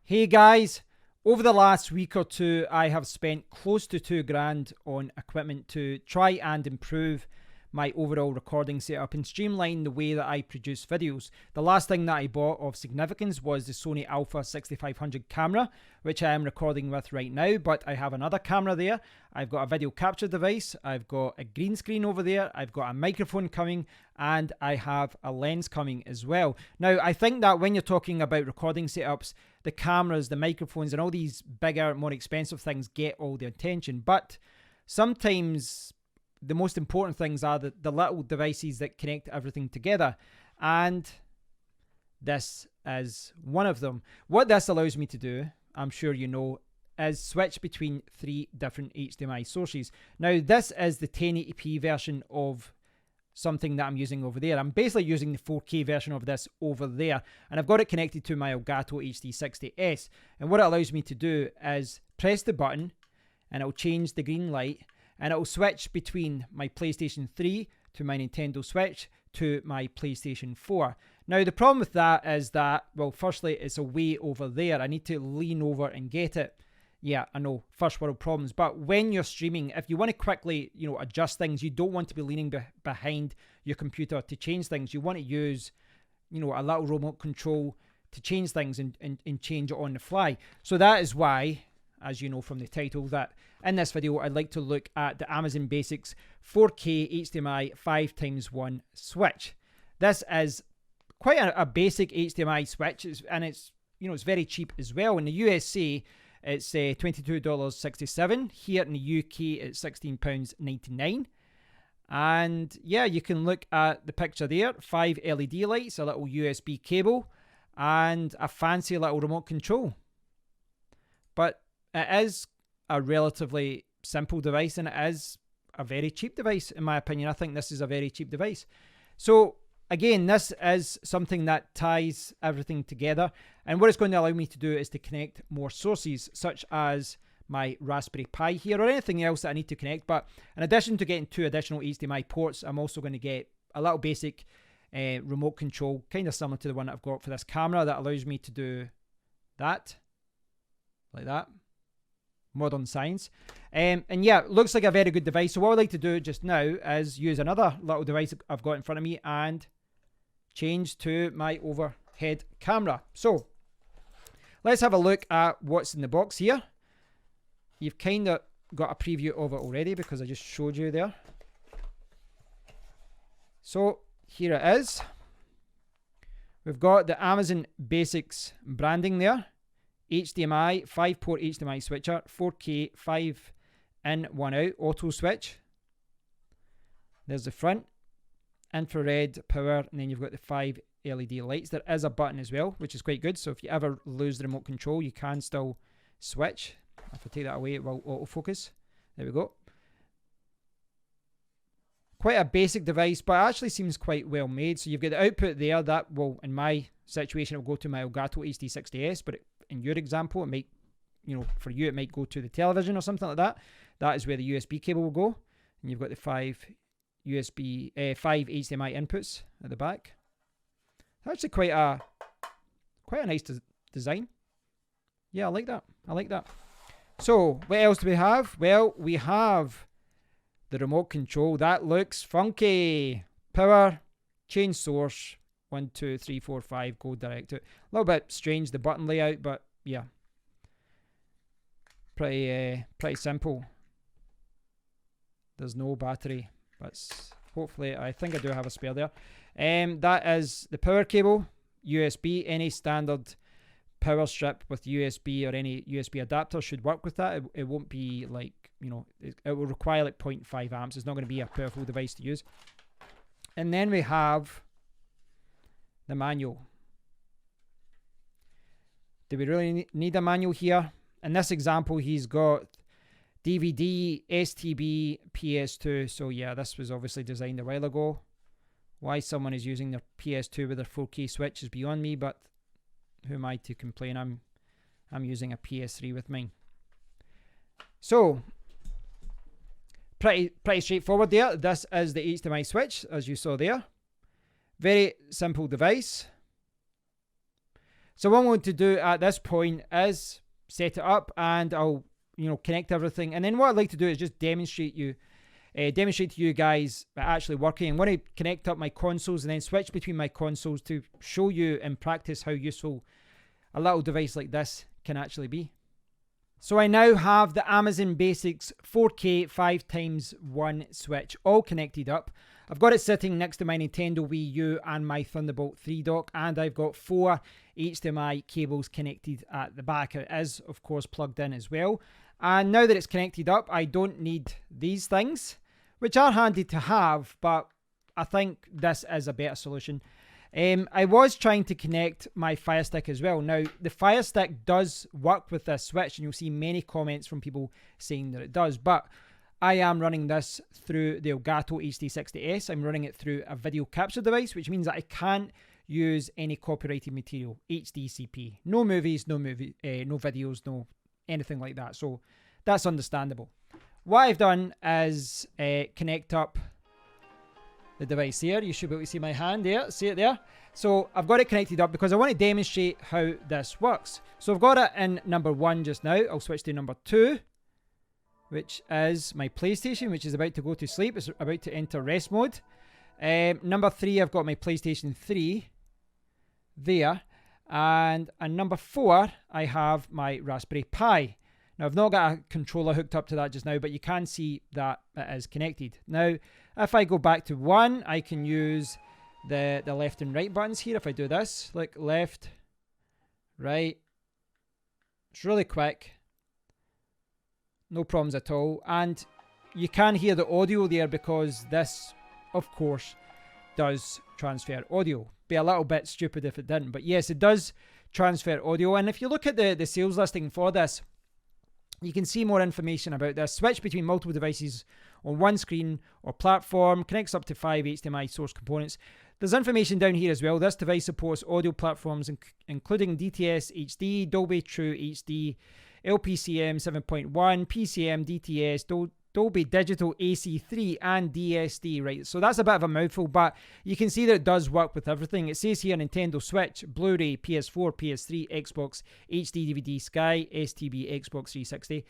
Hey guys, over the last week or two I have spent close to £2,000 on equipment to try and improve my overall recording setup and streamline the way that I produce videos. The last thing that I bought of significance was the Sony Alpha 6500 camera, which I am recording with right now, but I have another camera there. I've got a video capture device, I've got a green screen over there, I've got a microphone coming, and I have a lens coming as well. Now, I think that when you're talking about recording setups, the cameras, the microphones, and all these bigger, more expensive things get all the attention, but sometimes the most important things are the little devices that connect everything together, and this is one of them. What this allows me to do, I'm sure you know, is switch between 3 different HDMI sources. Now, this is the 1080p version of something that I'm using over there. I'm basically using the 4K version of this over there, and I've got it connected to my Elgato HD60S, and what it allows me to do is press the button and it'll change the green light, and it'll switch between my PlayStation 3 to my Nintendo Switch to my PlayStation 4. Now, the problem with that is that, well, firstly, it's way over there. I need to lean over and get it. Yeah, I know, first world problems. But when you're streaming, if you want to quickly, adjust things, you don't want to be leaning behind your computer to change things. You want to use, a little remote control to change things and change it on the fly. So that is why, as you know from the title, that in this video I'd like to look at the Amazon Basics 4K HDMI 5x1 switch. This is quite a basic HDMI switch, and it's very cheap as well. In the USA it's $22.67. Here in the UK it's £16.99. And yeah, you can look at the picture there. 5 LED lights, a little USB cable, and a fancy little remote control. But it is a relatively simple device, and it is a very cheap device, in my opinion. I think this is a very cheap device. So again, this is something that ties everything together, and what it's going to allow me to do is to connect more sources, such as my Raspberry Pi here, or anything else that I need to connect. But in addition to getting 2 additional HDMI ports, I'm also going to get a little basic remote control, kind of similar to the one that I've got for this camera, that allows me to do that, like that. Modern science. And yeah, looks like a very good device. So what I'd like to do just now is use another little device I've got in front of me and change to my overhead camera. So let's have a look at what's in the box here. You've kind of got a preview of it already because I just showed you there. So here it is. We've got the Amazon Basics branding there. HDMI, 5-port HDMI switcher, 4K, 5 in, 1 out, auto switch. There's the front, infrared, power, and then you've got the 5 LED lights. There is a button as well, which is quite good. So if you ever lose the remote control, you can still switch. If I take that away, it will autofocus. There we go. Quite a basic device, but it actually seems quite well made. So you've got the output there. That will, in my situation, it will go to my Elgato HD60S, but in your example, it might, for you, it might go to the television or something like that. That is where the USB cable will go. And you've got the 5 HDMI inputs at the back. Actually quite a nice design. Yeah, I like that. I like that. So, what else do we have? Well, we have the remote control. That looks funky. Power, change source, 1, 2, 3, 4, 5, go direct to it. A little bit strange, the button layout, but yeah. Pretty simple. There's no battery, but hopefully, I think I do have a spare there. That is the power cable, USB. Any standard power strip with USB or any USB adapter should work with that. It won't be like, it will require like 0.5 amps. It's not going to be a powerful device to use. And then we have the manual. Do we really need a manual here? In this example, he's got DVD, STB, PS2. So yeah, this was obviously designed a while ago. Why someone is using their PS2 with their 4K switch is beyond me, but who am I to complain? I'm using a PS3 with mine. So pretty straightforward there. This is the HDMI switch, as you saw there. Very simple device. So what I'm going to do at this point is set it up, and I'll connect everything. And then what I'd like to do is just demonstrate to you guys actually working. I'm going to connect up my consoles and then switch between my consoles to show you in practice how useful a little device like this can actually be. So I now have the Amazon Basics 4K 5x1 switch all connected up. I've got it sitting next to my Nintendo Wii U and my Thunderbolt 3 dock, and I've got 4 HDMI cables connected at the back. It is, of course, plugged in as well. And now that it's connected up, I don't need these things, which are handy to have, but I think this is a better solution. I was trying to connect my Fire Stick as well. Now, the Fire Stick does work with this switch, and you'll see many comments from people saying that it does, but I am running this through the Elgato HD60S. I'm running it through a video capture device, which means that I can't use any copyrighted material, HDCP. No movies, no videos, no anything like that. So that's understandable. What I've done is connect up the device here. You should be able to see my hand there. See it there? So I've got it connected up because I want to demonstrate how this works. So I've got it in number 1 just now. I'll switch to number 2, which is my PlayStation, which is about to go to sleep. It's about to enter rest mode. Number 3, I've got my PlayStation 3 there. And number 4, I have my Raspberry Pi. Now, I've not got a controller hooked up to that just now, but you can see that it is connected. Now, if I go back to 1, I can use the left and right buttons here. If I do this, like left, right, it's really quick. No problems at all. And you can hear the audio there because this, of course, does transfer audio. Be a little bit stupid if it didn't. But yes, it does transfer audio. And if you look at the sales listing for this, you can see more information about this. Switch between multiple devices on one screen or platform. Connects up to 5 HDMI source components. There's information down here as well. This device supports audio platforms including DTS HD, Dolby True HD, LPCM 7.1, PCM, DTS, Dolby Digital AC3 and DSD, right? So that's a bit of a mouthful, but you can see that it does work with everything. It says here Nintendo Switch, Blu-ray, PS4, PS3, Xbox, HD DVD, Sky, STB, Xbox 360.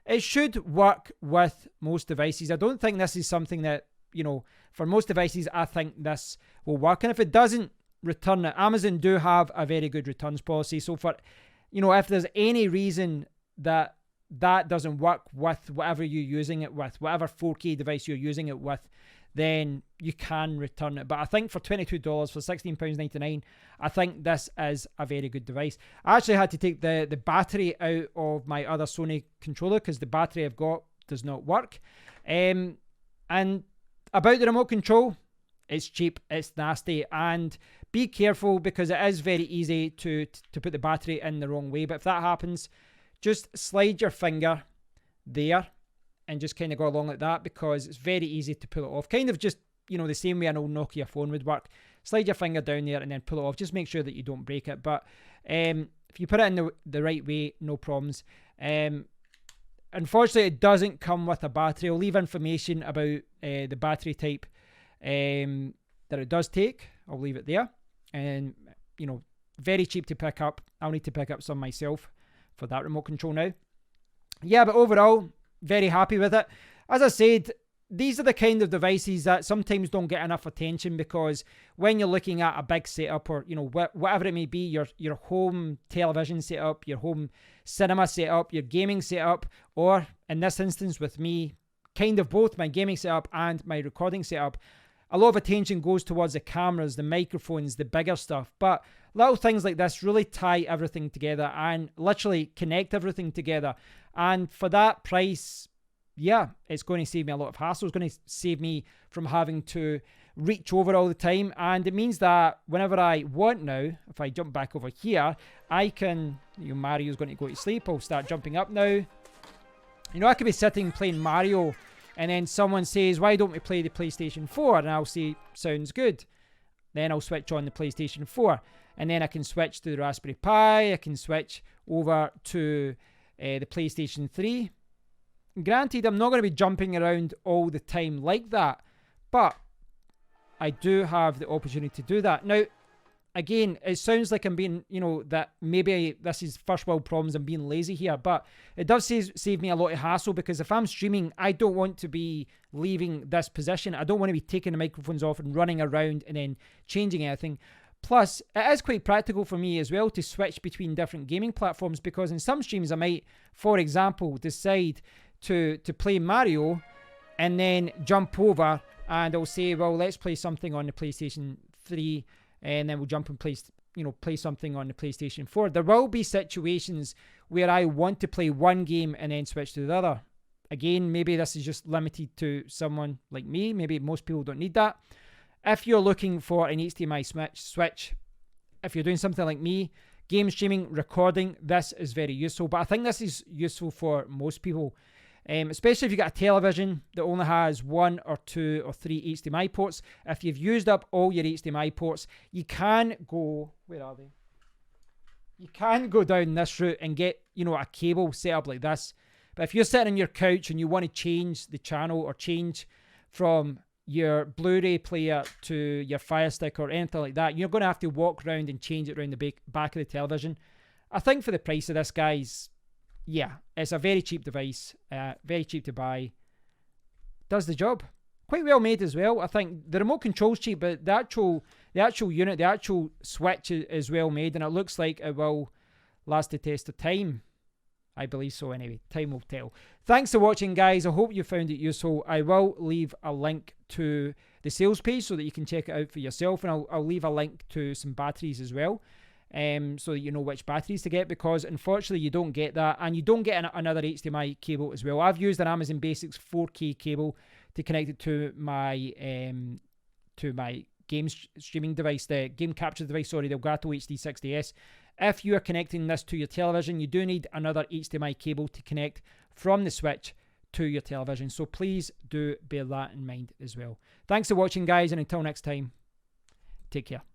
It should work with most devices. I don't think this is something that, for most devices, I think this will work. And if it doesn't, return it. Amazon do have a very good returns policy. So for, if there's any reason that doesn't work with whatever you're using it with, whatever 4K device you're using it with, then you can return it. But I think for $22, for £16.99, I think this is a very good device. I actually had to take the battery out of my other Sony controller because the battery I've got does not work. And about the remote control, it's cheap, it's nasty, and be careful because it is very easy to put the battery in the wrong way. But if that happens, just slide your finger there and just kind of go along like that because it's very easy to pull it off. Kind of just, the same way an old Nokia phone would work. Slide your finger down there and then pull it off. Just make sure that you don't break it. But if you put it in the right way, no problems. Unfortunately, it doesn't come with a battery. I'll leave information about the battery type that it does take. I'll leave it there. And, very cheap to pick up. I'll need to pick up some myself for that remote control now. Yeah, but overall, very happy with it. As I said, these are the kind of devices that sometimes don't get enough attention because when you're looking at a big setup or, whatever it may be, your home television setup, your home cinema setup, your gaming setup, or in this instance with me, kind of both my gaming setup and my recording setup, a lot of attention goes towards the cameras, the microphones, the bigger stuff. But little things like this really tie everything together and literally connect everything together. And for that price, yeah, it's going to save me a lot of hassle. It's going to save me from having to reach over all the time. And it means that whenever I want now, if I jump back over here, I can, Mario's going to go to sleep. I'll start jumping up now. I could be sitting playing Mario and then someone says, why don't we play the PlayStation 4? And I'll say, sounds good. Then I'll switch on the PlayStation 4. And then I can switch to the Raspberry Pi. I can switch over to the PlayStation 3. Granted, I'm not going to be jumping around all the time like that. But I do have the opportunity to do that. Now, again, it sounds like I'm being, that maybe this is first world problems, I'm being lazy here, but it does save me a lot of hassle, because if I'm streaming, I don't want to be leaving this position. I don't want to be taking the microphones off and running around and then changing anything. Plus, it is quite practical for me as well to switch between different gaming platforms, because in some streams I might, for example, decide to play Mario and then jump over and I'll say, well, let's play something on the PlayStation 3, and then we'll jump and play something on the PlayStation 4. There will be situations where I want to play one game and then switch to the other. Again, maybe this is just limited to someone like me. Maybe most people don't need that. If you're looking for an HDMI switch, if you're doing something like me, game streaming, recording, this is very useful. But I think this is useful for most people, especially if you've got a television that only has 1 or 2 or 3 HDMI ports. If you've used up all your HDMI ports, you can go, where are they? You can go down this route and get, a cable set up like this. But if you're sitting on your couch and you want to change the channel or change from your Blu-ray player to your Fire Stick or anything like that, you're going to have to walk around and change it around the back of the television. I think for the price of this, guys, yeah, it's a very cheap device, very cheap to buy. Does the job. Quite well made as well. I think the remote control's cheap, but the actual unit, the actual switch is well made, and it looks like it will last the test of time. I believe so anyway. Time will tell. Thanks for watching, guys. I hope you found it useful. I will leave a link to the sales page so that you can check it out for yourself, and I'll leave a link to some batteries as well, so that you know which batteries to get, because unfortunately you don't get that, and you don't get another HDMI cable as well. I've used an Amazon Basics 4K cable to connect it to my game streaming device, the game capture device, sorry, the Elgato HD60S. If you are connecting this to your television, you do need another HDMI cable to connect from the Switch to your television. So please do bear that in mind as well. Thanks for watching, guys, and until next time, take care.